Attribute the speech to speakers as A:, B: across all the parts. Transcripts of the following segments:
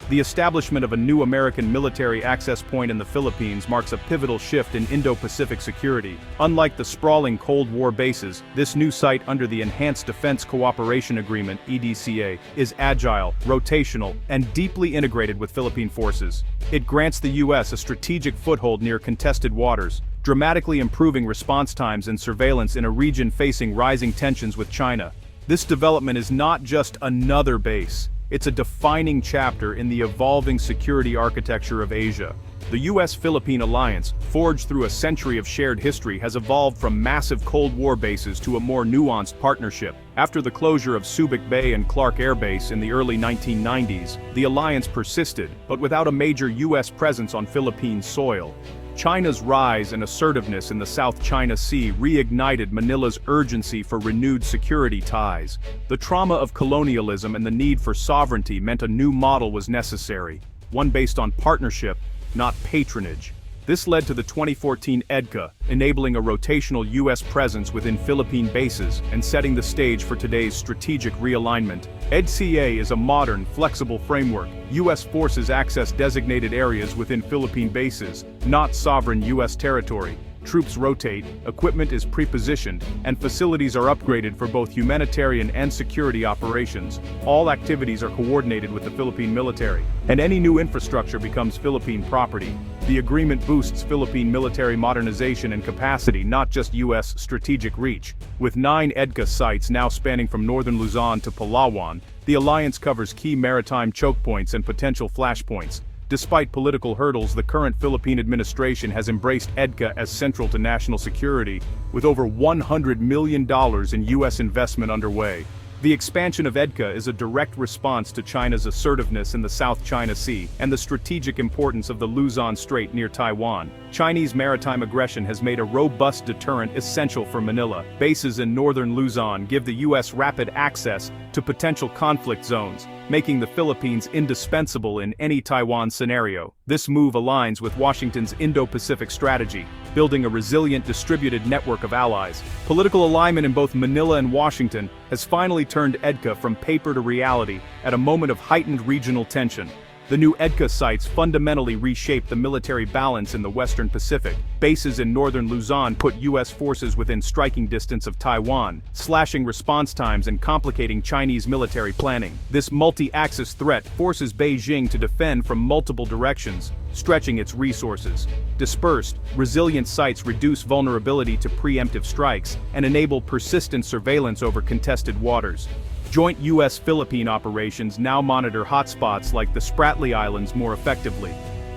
A: The establishment of a new American military access point in the Philippines marks a pivotal shift in Indo-Pacific security. Unlike the sprawling Cold War bases, this new site under the Enhanced Defense Cooperation Agreement (EDCA) is agile, rotational, and deeply integrated with Philippine forces. It grants the U.S. a strategic foothold near contested waters, dramatically improving response times and surveillance in a region facing rising tensions with China. This development is not just another base. It's a defining chapter in the evolving security architecture of Asia. The U.S.-Philippine alliance, forged through a century of shared history, has evolved from massive Cold War bases to a more nuanced partnership. After the closure of Subic Bay and Clark Air Base in the early 1990s, the alliance persisted, but without a major U.S. presence on Philippine soil. China's rise and assertiveness in the South China Sea reignited Manila's urgency for renewed security ties. The trauma of colonialism and the need for sovereignty meant a new model was necessary, one based on partnership, not patronage. This led to the 2014 EDCA, enabling a rotational U.S. presence within Philippine bases and setting the stage for today's strategic realignment. EDCA is a modern, flexible framework. U.S. forces access designated areas within Philippine bases, not sovereign U.S. territory. Troops rotate, equipment is pre-positioned, and facilities are upgraded for both humanitarian and security operations. All activities are coordinated with the Philippine military, and any new infrastructure becomes Philippine property. The agreement boosts Philippine military modernization and capacity, not just U.S. strategic reach. With 9 EDCA sites now spanning from northern Luzon to Palawan, the alliance covers key maritime choke points and potential flashpoints. Despite political hurdles, the current Philippine administration has embraced EDCA as central to national security, with over $100 million in U.S. investment underway. The expansion of EDCA is a direct response to China's assertiveness in the South China Sea and the strategic importance of the Luzon Strait near Taiwan. Chinese maritime aggression has made a robust deterrent essential for Manila. Bases in northern Luzon give the U.S. rapid access to potential conflict zones, making the Philippines indispensable in any Taiwan scenario. This move aligns with Washington's Indo-Pacific strategy, building a resilient distributed network of allies. Political alignment in both Manila and Washington has finally turned EDCA from paper to reality at a moment of heightened regional tension. The new EDCA sites fundamentally reshape the military balance in the Western Pacific. Bases in northern Luzon put U.S. forces within striking distance of Taiwan, slashing response times and complicating Chinese military planning. This multi-axis threat forces Beijing to defend from multiple directions, stretching its resources. Dispersed, resilient sites reduce vulnerability to preemptive strikes and enable persistent surveillance over contested waters. Joint U.S.-Philippine operations now monitor hotspots like the Spratly Islands more effectively.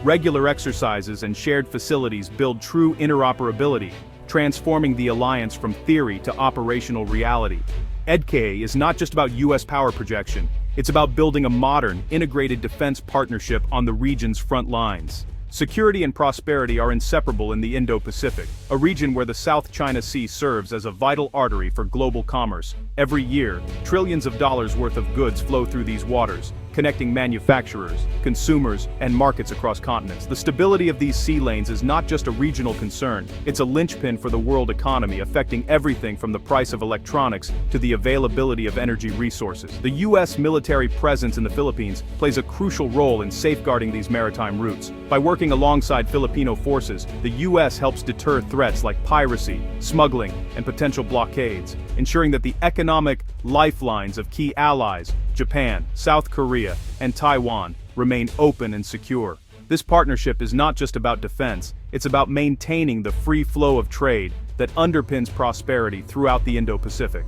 A: Regular exercises and shared facilities build true interoperability, transforming the alliance from theory to operational reality. EDCA is not just about U.S. power projection, it's about building a modern, integrated defense partnership on the region's front lines. Security and prosperity are inseparable in the Indo-Pacific, a region where the South China Sea serves as a vital artery for global commerce. Every year, trillions of dollars worth of goods flow through these waters, connecting manufacturers, consumers, and markets across continents. The stability of these sea lanes is not just a regional concern, it's a linchpin for the world economy, affecting everything from the price of electronics to the availability of energy resources. The U.S. military presence in the Philippines plays a crucial role in safeguarding these maritime routes. By working alongside Filipino forces, the U.S. helps deter threats like piracy, smuggling, and potential blockades, ensuring that the economic lifelines of key allies, Japan, South Korea, and Taiwan, remain open and secure. This partnership is not just about defense, it's about maintaining the free flow of trade that underpins prosperity throughout the Indo-Pacific.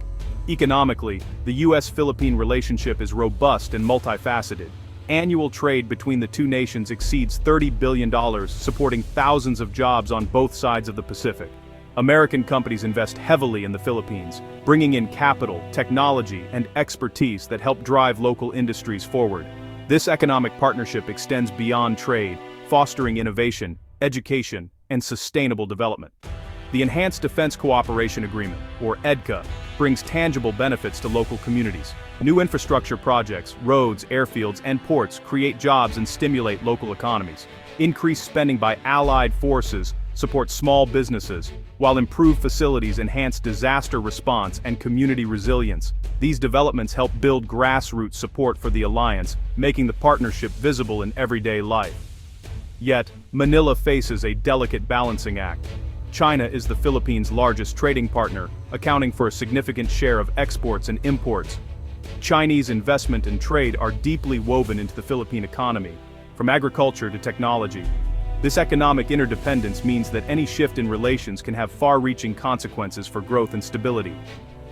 A: Economically, the U.S.-Philippine relationship is robust and multifaceted. Annual trade between the two nations exceeds $30 billion, supporting thousands of jobs on both sides of the Pacific. American companies invest heavily in the Philippines, bringing in capital, technology, and expertise that help drive local industries forward. This economic partnership extends beyond trade, fostering innovation, education, and sustainable development. The Enhanced Defense Cooperation Agreement, or EDCA, brings tangible benefits to local communities. New infrastructure projects, roads, airfields, and ports create jobs and stimulate local economies. Increased spending by allied forces support small businesses, while improved facilities enhance disaster response and community resilience. These developments help build grassroots support for the alliance, making the partnership visible in everyday life. Yet, Manila faces a delicate balancing act. China is the Philippines' largest trading partner, accounting for a significant share of exports and imports. Chinese investment and trade are deeply woven into the Philippine economy, from agriculture to technology. This economic interdependence means that any shift in relations can have far-reaching consequences for growth and stability.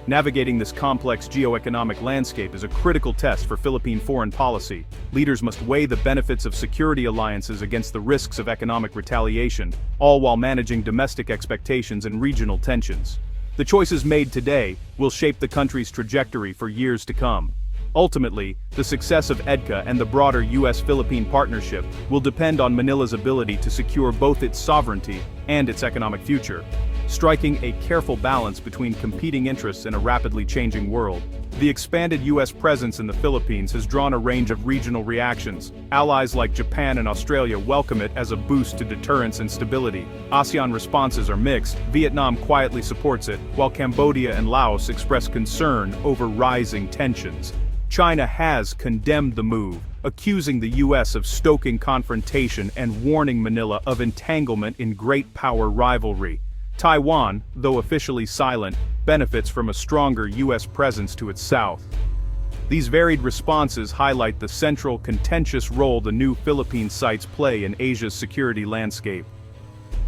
A: Navigating this complex geoeconomic landscape is a critical test for Philippine foreign policy. Leaders must weigh the benefits of security alliances against the risks of economic retaliation, all while managing domestic expectations and regional tensions. The choices made today will shape the country's trajectory for years to come. Ultimately, the success of EDCA and the broader U.S.-Philippine partnership will depend on Manila's ability to secure both its sovereignty and its economic future, striking a careful balance between competing interests in a rapidly changing world. The expanded U.S. presence in the Philippines has drawn a range of regional reactions. Allies like Japan and Australia welcome it as a boost to deterrence and stability. ASEAN responses are mixed. Vietnam quietly supports it, while Cambodia and Laos express concern over rising tensions. China has condemned the move, accusing the U.S. of stoking confrontation and warning Manila of entanglement in great power rivalry. Taiwan, though officially silent, benefits from a stronger U.S. presence to its south. These varied responses highlight the central, contentious role the new Philippine sites play in Asia's security landscape.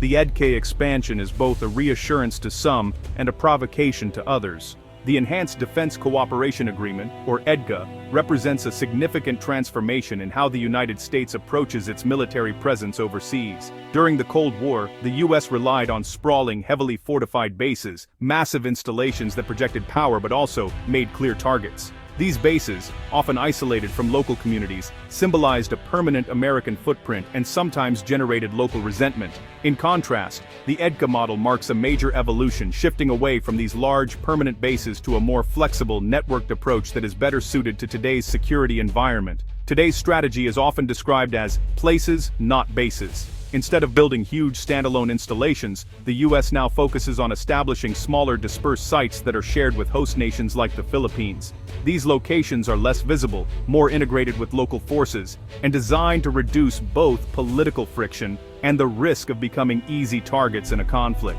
A: The EDCA expansion is both a reassurance to some and a provocation to others. The Enhanced Defense Cooperation Agreement, or EDCA, represents a significant transformation in how the United States approaches its military presence overseas. During the Cold War, the U.S. relied on sprawling, heavily fortified bases, massive installations that projected power but also made clear targets. These bases, often isolated from local communities, symbolized a permanent American footprint and sometimes generated local resentment. In contrast, the EDCA model marks a major evolution, shifting away from these large, permanent bases to a more flexible, networked approach that is better suited to today's security environment. Today's strategy is often described as places, not bases. Instead of building huge standalone installations, the U.S. now focuses on establishing smaller dispersed sites that are shared with host nations like the Philippines. These locations are less visible, more integrated with local forces, and designed to reduce both political friction and the risk of becoming easy targets in a conflict.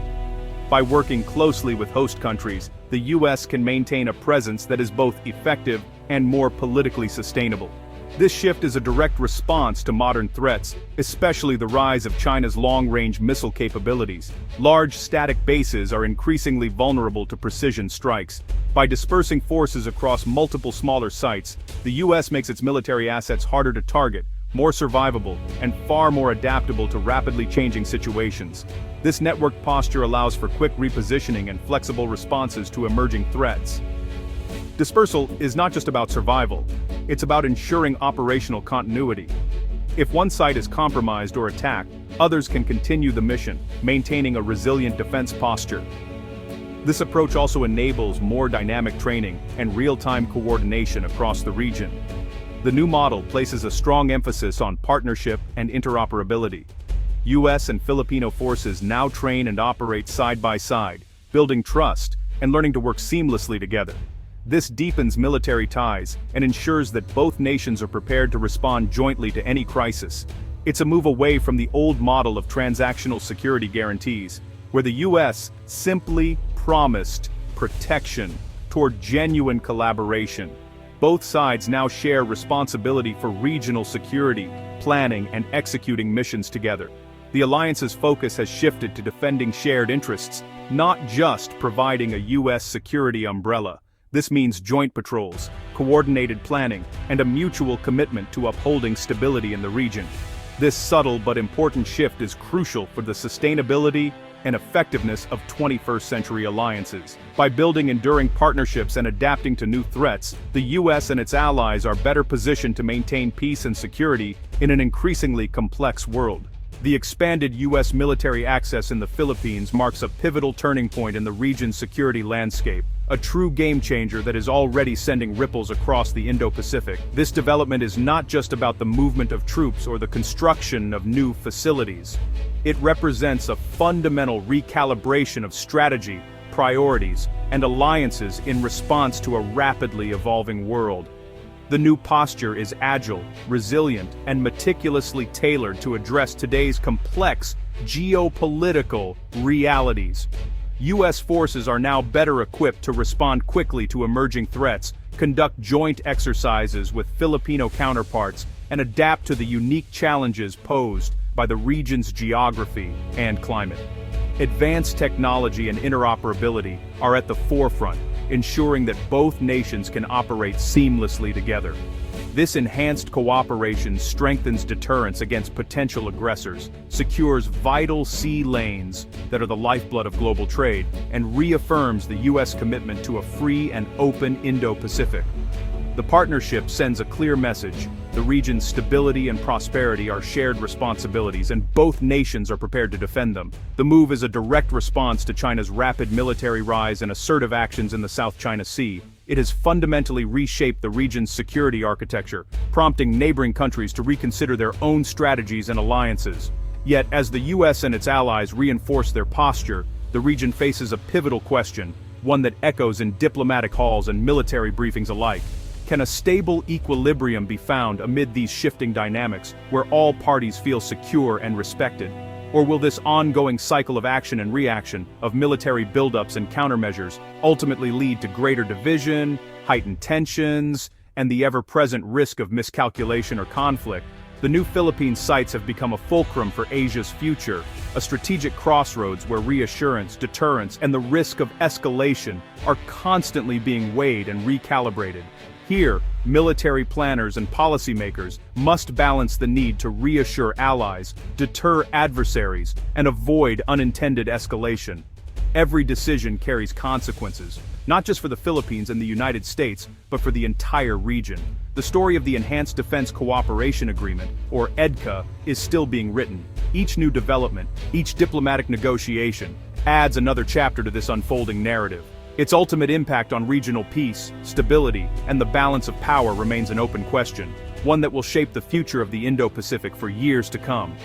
A: By working closely with host countries, the U.S. can maintain a presence that is both effective and more politically sustainable. This shift is a direct response to modern threats, especially the rise of China's long-range missile capabilities. Large static bases are increasingly vulnerable to precision strikes. By dispersing forces across multiple smaller sites, the U.S. makes its military assets harder to target, more survivable, and far more adaptable to rapidly changing situations. This networked posture allows for quick repositioning and flexible responses to emerging threats. Dispersal is not just about survival, it's about ensuring operational continuity. If one site is compromised or attacked, others can continue the mission, maintaining a resilient defense posture. This approach also enables more dynamic training and real-time coordination across the region. The new model places a strong emphasis on partnership and interoperability. U.S. and Filipino forces now train and operate side by side, building trust and learning to work seamlessly together. This deepens military ties and ensures that both nations are prepared to respond jointly to any crisis. It's a move away from the old model of transactional security guarantees, where the U.S. simply promised protection, toward genuine collaboration. Both sides now share responsibility for regional security, planning, and executing missions together. The alliance's focus has shifted to defending shared interests, not just providing a U.S. security umbrella. This means joint patrols, coordinated planning, and a mutual commitment to upholding stability in the region. This subtle but important shift is crucial for the sustainability and effectiveness of 21st century alliances. By building enduring partnerships and adapting to new threats, the U.S. and its allies are better positioned to maintain peace and security in an increasingly complex world. The expanded U.S. military access in the Philippines marks a pivotal turning point in the region's security landscape. a true game-changer that is already sending ripples across the Indo-Pacific. This development is not just about the movement of troops or the construction of new facilities. It represents a fundamental recalibration of strategy, priorities, and alliances in response to a rapidly evolving world. The new posture is agile, resilient, and meticulously tailored to address today's complex geopolitical realities. U.S. forces are now better equipped to respond quickly to emerging threats, conduct joint exercises with Filipino counterparts, and adapt to the unique challenges posed by the region's geography and climate. Advanced technology and interoperability are at the forefront, ensuring that both nations can operate seamlessly together. This enhanced cooperation strengthens deterrence against potential aggressors, secures vital sea lanes that are the lifeblood of global trade, and reaffirms the U.S. commitment to a free and open Indo-Pacific. The partnership sends a clear message: the region's stability and prosperity are shared responsibilities, and both nations are prepared to defend them. The move is a direct response to China's rapid military rise and assertive actions in the South China Sea. It has fundamentally reshaped the region's security architecture, prompting neighboring countries to reconsider their own strategies and alliances. Yet, as the U.S. and its allies reinforce their posture, the region faces a pivotal question, one that echoes in diplomatic halls and military briefings alike. Can a stable equilibrium be found amid these shifting dynamics, where all parties feel secure and respected? Or will this ongoing cycle of action and reaction, of military buildups and countermeasures, ultimately lead to greater division, heightened tensions, and the ever-present risk of miscalculation or conflict? The new Philippine sites have become a fulcrum for Asia's future, a strategic crossroads where reassurance, deterrence, and the risk of escalation are constantly being weighed and recalibrated. Here, military planners and policymakers must balance the need to reassure allies, deter adversaries, and avoid unintended escalation. Every decision carries consequences, not just for the Philippines and the United States, but for the entire region. The story of the Enhanced Defense Cooperation Agreement, or EDCA, is still being written. Each new development, each diplomatic negotiation, adds another chapter to this unfolding narrative. Its ultimate impact on regional peace, stability, and the balance of power remains an open question, one that will shape the future of the Indo-Pacific for years to come.